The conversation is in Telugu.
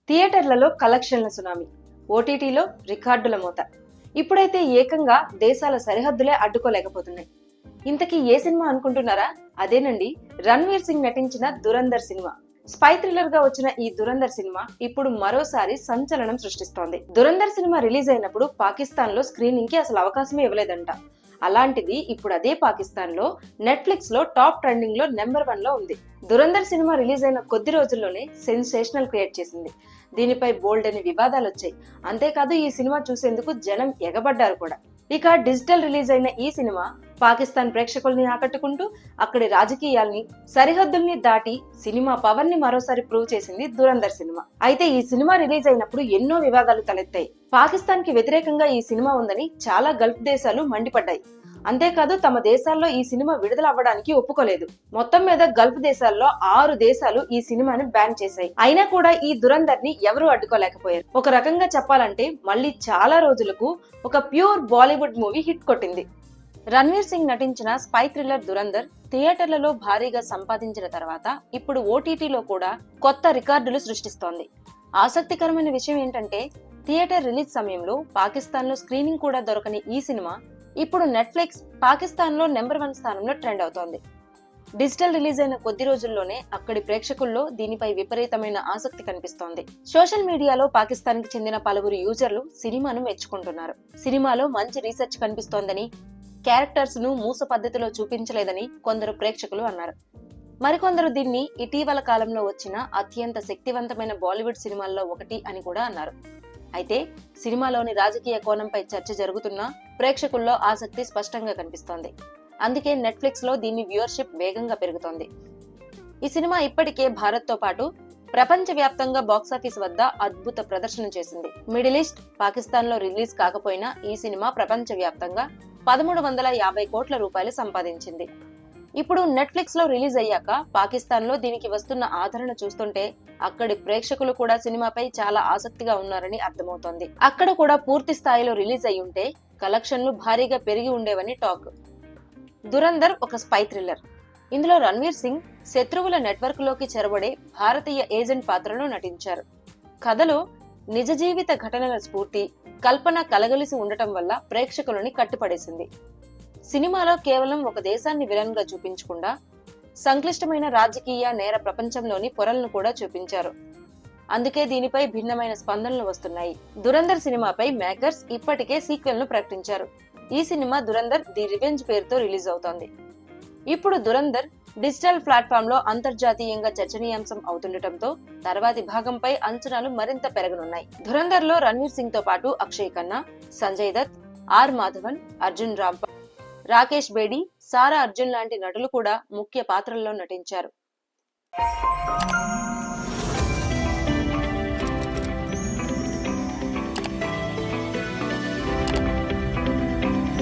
థియేటర్లలో కలెక్షన్ల సునామీ, ఓటీటీలో రికార్డుల మోత. ఇప్పుడైతే ఏకంగా దేశాల సరిహద్దులే అడ్డుకోలేకపోతున్నాయి. ఇంతకీ ఏ సినిమా అనుకుంటున్నారా? అదేనండి, రణ్వీర్ సింగ్ నటించిన దురంధర్ సినిమా. స్పై థ్రిల్లర్ గా వచ్చిన ఈ దురంధర్ సినిమా ఇప్పుడు మరోసారి సంచలనం సృష్టిస్తోంది. దురంధర్ సినిమా రిలీజ్ అయినప్పుడు పాకిస్తాన్ లో స్క్రీనింగ్ కి అసలు అవకాశమే ఇవ్వలేదంట. అలాంటిది ఇప్పుడు అదే పాకిస్తాన్ లో నెట్ఫ్లిక్స్ లో టాప్ ట్రెండింగ్ లో నెంబర్ 1 లో ఉంది. దురంధర్ సినిమా రిలీజ్ అయిన కొద్ది రోజుల్లోనే సెన్సేషనల్ క్రియేట్ చేసింది. దీనిపై బోల్డ్ అని వివాదాలు వచ్చాయి. అంతేకాదు ఈ సినిమా చూసేందుకు జనం ఎగబడ్డారు కూడా. ఇక డిజిటల్ రిలీజ్ అయిన ఈ సినిమా పాకిస్తాన్ ప్రేక్షకుల్ని ఆకట్టుకుంటూ అక్కడి రాజకీయాల్ని, సరిహద్దుల్ని దాటి సినిమా పవర్ ని మరోసారి ప్రూవ్ చేసింది దురంధర్ సినిమా. అయితే ఈ సినిమా రిలీజ్ అయినప్పుడు ఎన్నో వివాదాలు తలెత్తాయి. పాకిస్తాన్ కి వ్యతిరేకంగా ఈ సినిమా ఉందని చాలా గల్ఫ్ దేశాలు మండిపడ్డాయి. అంతేకాదు తమ దేశాల్లో ఈ సినిమా విడుదల అవ్వడానికి ఒప్పుకోలేదు. మొత్తం మీద గల్ఫ్ దేశాల్లో 6 దేశాలు ఈ సినిమాని బ్యాన్ చేశాయి. అయినా కూడా ఈ దురంధర్ ని ఎవరూ అడ్డుకోలేకపోయారు. ఒక రకంగా చెప్పాలంటే మళ్ళీ చాలా రోజులకు ఒక ప్యూర్ బాలీవుడ్ మూవీ హిట్ కొట్టింది. రణ్వీర్ సింగ్ నటించిన స్పై థ్రిల్లర్ దురంధర్ థియేటర్లలో భారీగా సంపాదించిన తర్వాత ఇప్పుడు ఓటీటీలో కూడా కొత్త రికార్డులు సృష్టిస్తోంది. ఆసక్తికరమైన విషయం ఏంటంటే థియేటర్ రిలీజ్ సమయంలో పాకిస్తాన్ లో స్క్రీనింగ్ కూడా దొరకని ఈ సినిమా ఇప్పుడు నెట్ఫ్లిక్స్ పాకిస్తాన్ లో నెంబర్ 1 స్థానంలో ట్రెండ్ అవుతోంది. డిజిటల్ రిలీజ్ అయిన కొద్ది రోజుల్లోనే అక్కడి ప్రేక్షకుల్లో దీనిపై విపరీతమైన ఆసక్తి కనిపిస్తోంది. సోషల్ మీడియాలో పాకిస్తాన్ కి చెందిన పలువురు యూజర్లు సినిమాను మెచ్చుకుంటున్నారు. సినిమాలో మంచి రీసెర్చ్ కనిపిస్తోందని, క్యారెక్టర్స్ ను మూస పద్ధతిలో చూపించలేదని కొందరు ప్రేక్షకులు అన్నారు. మరికొందరు దీన్ని ఇటీవల కాలంలో వచ్చిన అత్యంత శక్తివంతమైన బాలీవుడ్ సినిమాల్లో ఒకటి అని కూడా అన్నారు. అయితే సినిమాలోని రాజకీయ కోణంపై చర్చ జరుగుతున్నా ప్రేక్షకుల్లో ఆసక్తి స్పష్టంగా కనిపిస్తోంది. అందుకే నెట్ఫ్లిక్స్ లో దీని వ్యూవర్షిప్ వేగంగా పెరుగుతోంది. ఈ సినిమా ఇప్పటికే భారత్ తో పాటు ప్రపంచ వ్యాప్తంగా బాక్సాఫీస్ వద్ద అద్భుత ప్రదర్శన చేసింది. మిడిల్ ఈస్ట్, పాకిస్తాన్ లో రిలీజ్ కాకపోయినా ఈ సినిమా ప్రపంచ వ్యాప్తంగా 1350 కోట్ల రూపాయలు సంపాదించింది. ఇప్పుడు నెట్ఫ్లిక్స్ లో రిలీజ్ అయ్యాక పాకిస్తాన్ లో దీనికి వస్తున్న ఆదరణ చూస్తుంటే అక్కడి ప్రేక్షకులు కూడా సినిమాపై చాలా ఆసక్తిగా ఉన్నారని అర్థమవుతోంది. అక్కడ కూడా పూర్తి స్థాయిలో రిలీజ్ అయి ఉంటే కలెక్షన్లు భారీగా పెరిగి ఉండేవని టాక్. దురంధర్ ఒక స్పై థ్రిల్లర్. ఇందులో రణ్వీర్ సింగ్ శత్రువుల నెట్వర్క్ లోకి చెరబడే భారతీయ ఏజెంట్ పాత్రలో నటించారు. కథలో నిజ జీవిత ఘటనల స్ఫూర్తి, కల్పన కలగలిసి ఉండటం వల్ల ప్రేక్షకులని కట్టిపడేసింది. సినిమాలో కేవలం ఒక దేశాన్ని విలన్ గా చూపించకుండా సంక్లిష్టమైన రాజకీయ నేర ప్రపంచంలోని పొరలను కూడా చూపించారు. అందుకే దీనిపై భిన్నమైన స్పందనలు వస్తున్నాయి. దురంధర్ సినిమాపై మేకర్స్ ఇప్పటికే సీక్వెల్ ను ప్రకటించారు. ఈ సినిమా దురంధర్ ది రివెంజ్ పేరుతో రిలీజ్ అవుతోంది. ఇప్పుడు దురంధర్ డిజిటల్ ప్లాట్ఫామ్ లో అంతర్జాతీయంగా చర్చనీయాంశం అవుతుండటంతో తర్వాతి భాగంపై అంచనాలు మరింత పెరగనున్నాయి. దురంధర్ లో రణ్వీర్ సింగ్ తో పాటు అక్షయ్ ఖన్నా, సంజయ్ దత్, ఆర్ మాధవన్, అర్జున్ రాంపాల్, రాకేష్ బేడి, సారా అర్జున్ లాంటి నటులు కూడా ముఖ్య పాత్రల్లో నటించారు.